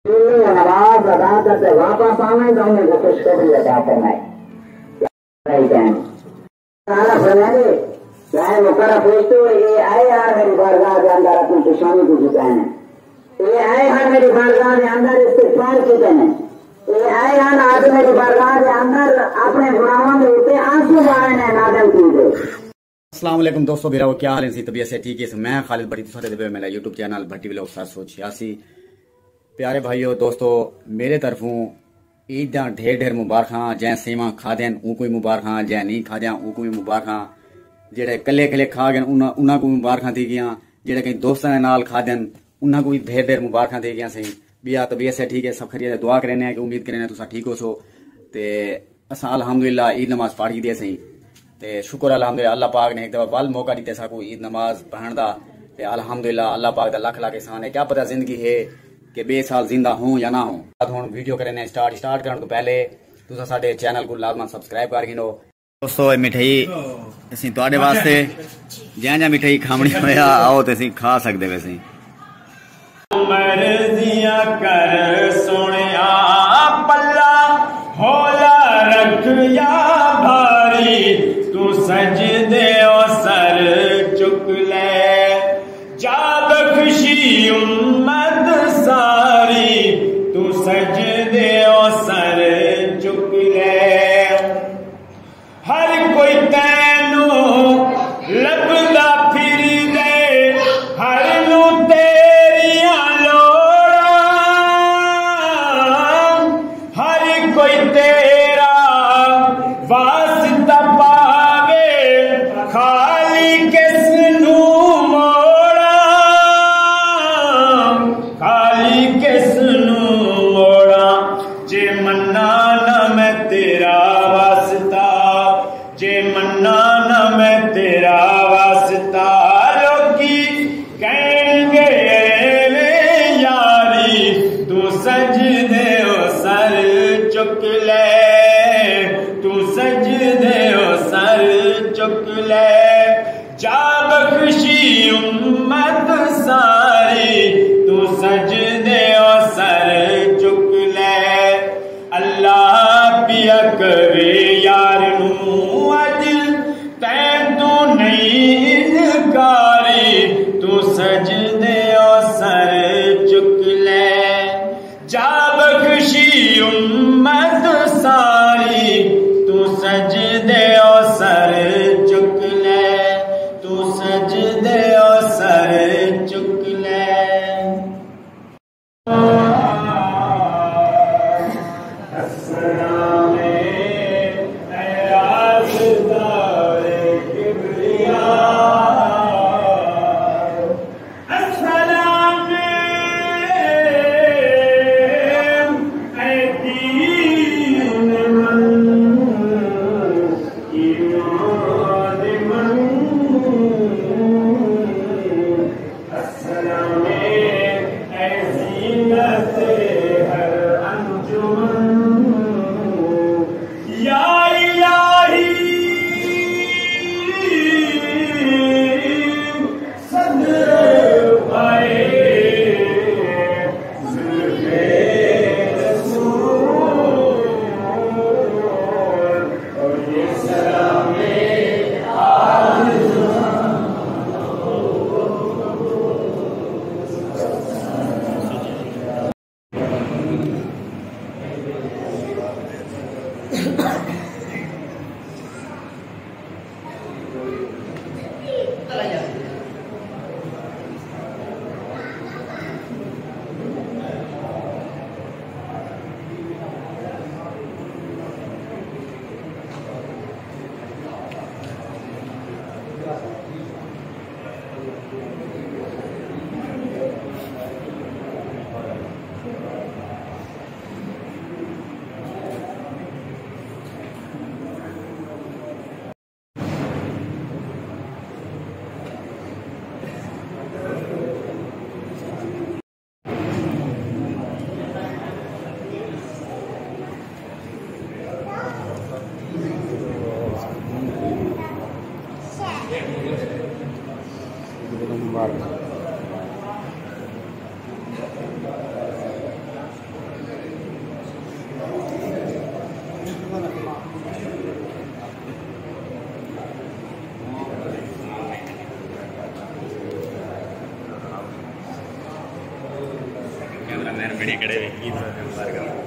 नमाज अदा करते वापस आवे तो उन्हें खुशखबरी अदा करना है। चाहे वो करा पूछते हुए ये आए यार मेरी बारगाह के अंदर अपनी दुश्मनी को जिताने, ये आए यार मेरी बारगाह के अंदर इस्तिग़फ़ार कीते, ये आए यार आज मेरी बारगाह के अंदर अपने गुनाहों के ऊपर आंसू बहाने नादम कीजिए। अस्सलाम वालेकुम दोस्तों, मेरा वो क्या हाल है? तबीयत से ठीक है? मैं खालिद भट्टी दूसरे मेरा यूट्यूब चैनल भट्टी व्लॉग 786। प्यारे भाइयों दोस्तों, मेरे तरफों ईद ढेर ढेर मुबारक। जै सेवा खादेन उनको मुबारक, जै नहीं खाद्या उनको भी मुबारक। जेड़े कले कले खा गए उन्होंने को मुबारक थी गई, जेड़े कई दोस्तों के नाल खादेन उन्होंने को भी ढेर ढेर मुबारक थी गई। सही बिया तबीयत से ठीक है, सब खरीद दुआ करें कि उम्मीद करें तुम ठीक हो सो। ते असा अल्हम्दुलिल्लाह ईद नमाज पढ़ी दी सही, ते शुक्र अल्हम्दुलिल्लाह अल्लाह पाक ने एक दफा बल मौका दिते साकू ईद नमाज पढ़न दा। ते अल्हम्दुलिल्लाह अल्लाह पाक दा लख लाख एहसान है। क्या पता जिंदगी है कि बे साल जिंदा हूं या ना हूं। हुण वीडियो करने स्टार्ट करने तो पहले तुसा साडे चैनल को लाजमन सब्सक्राइब कर गिनो। दोस्तों मिठाई असीं तुहाडे वास्ते ज्यां मिठाई खावणी होया आओ ते असीं खा सकदे वैसे। मर्जियां कर सोनिया पल्ला होला रख या भारी, तू सजदे ओ सर चुक ले जा बख्शी उम्मत सारी, तू सजदे ओ सर चुक ले। हर कोई तैनू लभदा फिर दे, हर नू तेरियां लोड़ा, हर कोई तेरा वास्ता पावे, खाली किस नू मोड़ा, खाली किस नू मोड़ा। जे मन्ना ना मैं तेरा वास्ता, जे मन्ना ना मैं तेरा वास्ता, लोकी कहेंगे वे यारी, तू सजदे ओ सर चुक ले, तू सजदे ओ सर चुक ले जा बख्शी उम्मत सारी, तू सजदे ओ सर चुक ले। अल्लाह पिया करे यार नू अज तैं तू नहीं इनकारी, तू सजदे ओ सर चुक ले जा बख्शी उम्मत सारी, तू सजदे ओ सर चुक ले, तू सजदे ओ सर चुक ले। मैंने बड़ी कड़े की मुबारक।